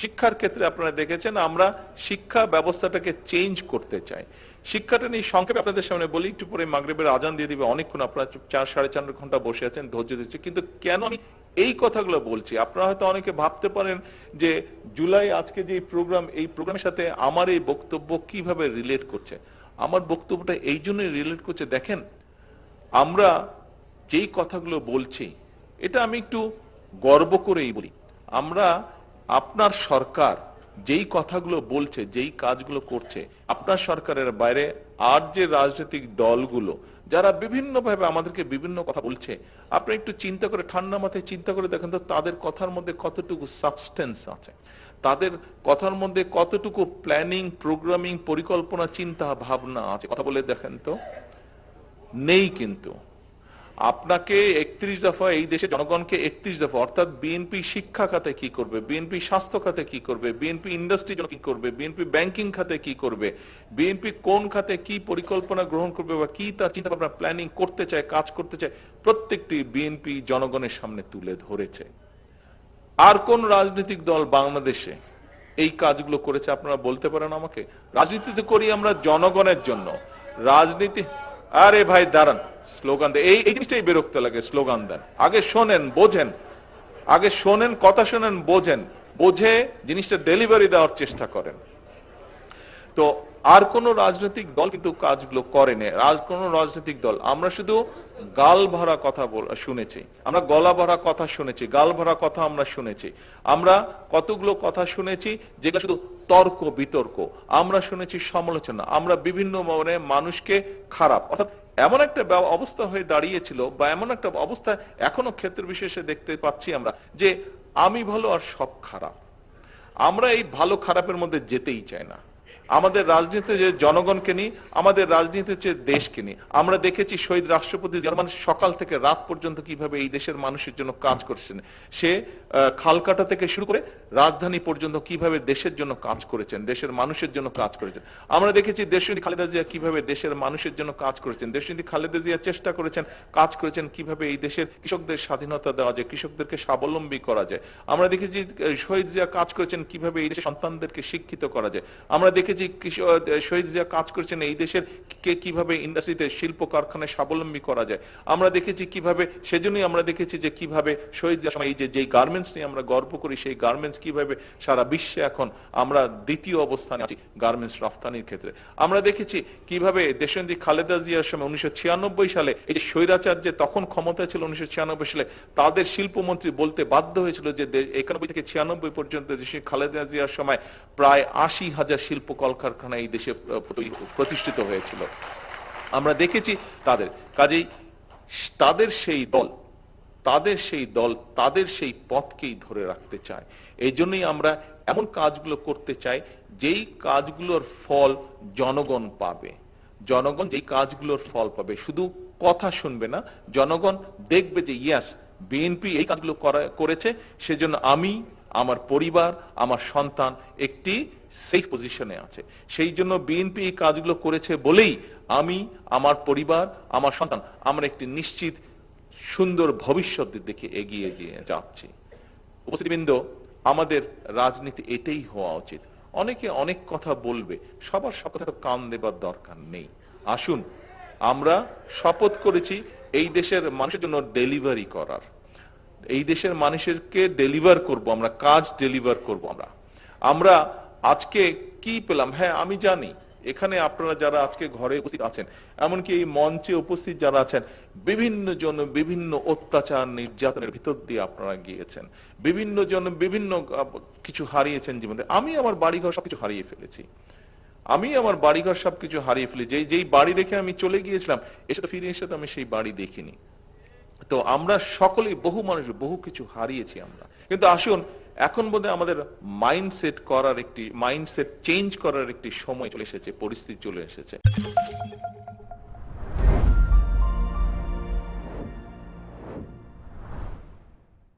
শিক্ষার ক্ষেত্রে আপনারা দেখেছেন আমরা শিক্ষা ব্যবস্থাটাকে চেঞ্জ করতে চাই। শিক্ষাটা নিয়ে সংক্ষেপে আপনাদের সামনে বলি, একটু পরে মাগরিবের আজান দিয়ে দিবে, অনেকক্ষণ আপনারা 4-4.5 ঘন্টা বসে আছেন, ধৈর্য দিচ্ছে। কিন্তু কেন আমি এই কথাগুলো বলছি, আপনারা হয়তো অনেকে ভাবতে পারেন যে জুলাই আজকে যে প্রোগ্রাম, এই প্রোগ্রামের সাথে আমার এই বক্তব্য কিভাবে রিলেট করছে। আমার বক্তব্যটা এই জন্যই রিলেট করছে, দেখেন আমরা যেই কথাগুলো বলছি এটা আমি একটু গর্ব করেই বলি। আমরা, আপনার সরকার যেই কথাগুলো বলছে, যেই কাজগুলো করছে, আপনার সরকারের বাইরে আর যে রাজনৈতিক দলগুলো যারা বিভিন্নভাবে আমাদেরকে বিভিন্ন কথা বলছে, আপনি একটু চিন্তা করে, ঠান্ডা মাথায় চিন্তা করে দেখেন তো তাদের কথার মধ্যে কতটুকু সাবস্টেন্স আছে, তাদের কথার মধ্যে কতটুকু প্ল্যানিং, প্রোগ্রামিং, পরিকল্পনা, চিন্তা ভাবনা আছে। কথা বলে দেখেন তো, নেই। কিন্তু আপনাকে 31 দফা এই দেশে জনগণকে 31 দফা, অর্থাৎ বিএনপি শিক্ষা খাতে কি করবে, বিএনপি স্বাস্থ্য খাতে কি করবে, বিএনপি ইন্ডাস্ট্রি জন্য কি করবে, বিএনপি ব্যাংকিং খাতে কি করবে, বিএনপি কোন খাতে কি পরিকল্পনা গ্রহণ করবে বা কি তার চিন্তা ভাবনা প্ল্যানিং করতে চায়, কাজ করতে চায়, প্রত্যেকটি বিএনপি জনগণের সামনে তুলে ধরেছে। আর কোন রাজনৈতিক দল বাংলাদেশে এই কাজগুলো করেছে আপনারা বলতে পারেন আমাকে? রাজনীতিতে করি আমরা জনগণের জন্য, রাজনীতি। আরে ভাই দাঁড়ান, স্লোগান দেন, এই জিনিসটাই বিরক্ত লাগে, স্লোগান দেন। আগে শোনেন, বোঝেন, আগে শোনেন, কথা শোনেন, বোঝেন, বুঝে জিনিসটা ডেলিভারি দেওয়ার চেষ্টা করেন। তো আর কোন রাজনৈতিক দল কিন্তু কাজগুলো করেনি। কোন রাজনৈতিক দল, আমরা শুধু গাল ভরা কথা শুনেছি, আমরা গলা ভরা কথা শুনেছি, গাল ভরা কথা আমরা শুনেছি। আমরা কতগুলো কথা শুনেছি যেগুলো শুধু তর্ক বিতর্ক, আমরা শুনেছি সমালোচনা, আমরা বিভিন্ন মানে মানুষকে খারাপ, অর্থাৎ এমন একটা অবস্থা হয়ে দাঁড়িয়েছিল, বা এমন একটা অবস্থা এখনো ক্ষেত্র বিশেষে দেখতে পাচ্ছি আমরা, যে আমি ভালো আর সব খারাপ। আমরা এই ভালো খারাপের মধ্যে যেতেই চাই না। আমাদের রাজনীতিতে যে জনগণকে নিয়ে, আমাদের রাজনীতির যে দেশকে নিয়ে, আমরা দেখেছি শহীদ রাষ্ট্রপতি জার্মান সকাল থেকে রাত পর্যন্ত কিভাবে এই দেশের মানুষের জন্য কাজ করছেন। সে খালকাটা থেকে শুরু করে রাজধানী পর্যন্ত কিভাবে দেশের জন্য কাজ করেছেন, দেশের মানুষের জন্য কাজ করেছেন। আমরা দেখেছি দেশনেত্রী খালেদা জিয়া কিভাবে দেশের মানুষের জন্য কাজ করেছেন। দেশনেত্রী খালেদা জিয়া চেষ্টা করেছেন, কাজ করেছেন কিভাবে এই দেশের কৃষকদের স্বাধীনতা দেওয়া যায়, কৃষকদেরকে স্বাবলম্বী করা যায়। আমরা দেখেছি শহীদ জিয়া কাজ করেছেন কিভাবে এই দেশের সন্তানদেরকে শিক্ষিত করা যায়। আমরা দেখেছি শহীদ জিয়া কাজ করেছেন এই দেশের কিভাবে ইন্ডাস্ট্রিতে, শিল্প কারখানায় স্বাবলম্বী করা যায়। আমরা দেখেছি কিভাবে, সেজন্যই আমরা দেখেছি যে কিভাবে শহীদ জিয়া সময় এই যে গার্মেন্টস নিয়ে আমরা গর্ব করি, সেই গার্মেন্টস কিভাবে সারা বিশ্বে এখন আমরা দ্বিতীয় অবস্থানে আছি গার্মেন্টস রফতানির ক্ষেত্রে। আমরা দেখেছি কিভাবে দেশনেত্রী খালেদা জিয়ার সময় 1996 সালে এই যে স্বৈরাচার যে তখন ক্ষমতায় ছিল 1996 সালে, তাদের শিল্পমন্ত্রী বলতে বাধ্য হয়েছিল যে 91 থেকে 96 পর্যন্ত দেশে খালেদা জিয়ার সময় প্রায় 80,000 শিল্প কলকারখানা এই দেশে প্রতিষ্ঠিত হয়েছিল। আমরা দেখেছি তাদের কাজেই, তাদের সেই দল, তাদের সেই পথকেই ধরে রাখতে চায়। এই জন্যই আমরা এমন কাজগুলো করতে চাই যেই কাজগুলোর ফল জনগণ পাবে। জনগণ যেই কাজগুলোর ফল পাবে, শুধু কথা শুনবে না, জনগণ দেখবে যে ইয়াস বিএনপি এই কাজগুলো করেছে, সেজন্য আমি, আমার পরিবার, আমার সন্তান একটি সেফ পজিশনে আছে। সেই জন্য বিএনপি এই কাজগুলো করেছে বলেই আমি, আমার পরিবার, আমার সন্তান, আমরা একটি নিশ্চিত সুন্দর ভবিষ্যতের দিকে এগিয়ে যাচ্ছি। উপস্থিতিবৃন্দ, আমাদের রাজনীতি এটাই হওয়া উচিত। অনেকে অনেক কথা বলবে, সবার সব কথা তো কান দেবার দরকার নেই। আসুন, আমরা শপথ করেছি এই দেশের মানুষের জন্য ডেলিভারি করার, এই দেশের মানুষেরকে ডেলিভার করব, আমরা কাজ ডেলিভার করব। আমরা আজকে কি পেলাম, হ্যাঁ আমি জানি এখানে আপনারা যারা আজকে ঘরে উপস্থিত আছেন, এমনকি এই মঞ্চে উপস্থিত যারা আছেন, বিভিন্ন জন বিভিন্ন অত্যাচার নির্যাতনের ভিতর দিয়ে আপনারা গিয়েছেন, বিভিন্ন জন বিভিন্ন কিছু হারিয়েছেন জীবনে। আমি আমার বাড়িঘর সবকিছু হারিয়ে ফেলেছি, আমি আমার বাড়িঘর সবকিছু হারিয়ে ফেলি। যেই বাড়ি রেখে আমি চলে গিয়েছিলাম, এসে তো ফিরে এসে তো আমি সেই বাড়ি দেখিনি। তো আমরা সকলেই, বহু মানুষ বহু কিছু হারিয়েছি আমরা। কিন্তু আসুন, এখন বোধহয় আমাদের মাইন্ডসেট চেঞ্জ করার একটি সময় চলে এসেছে, পরিস্থিতি চলে এসেছে।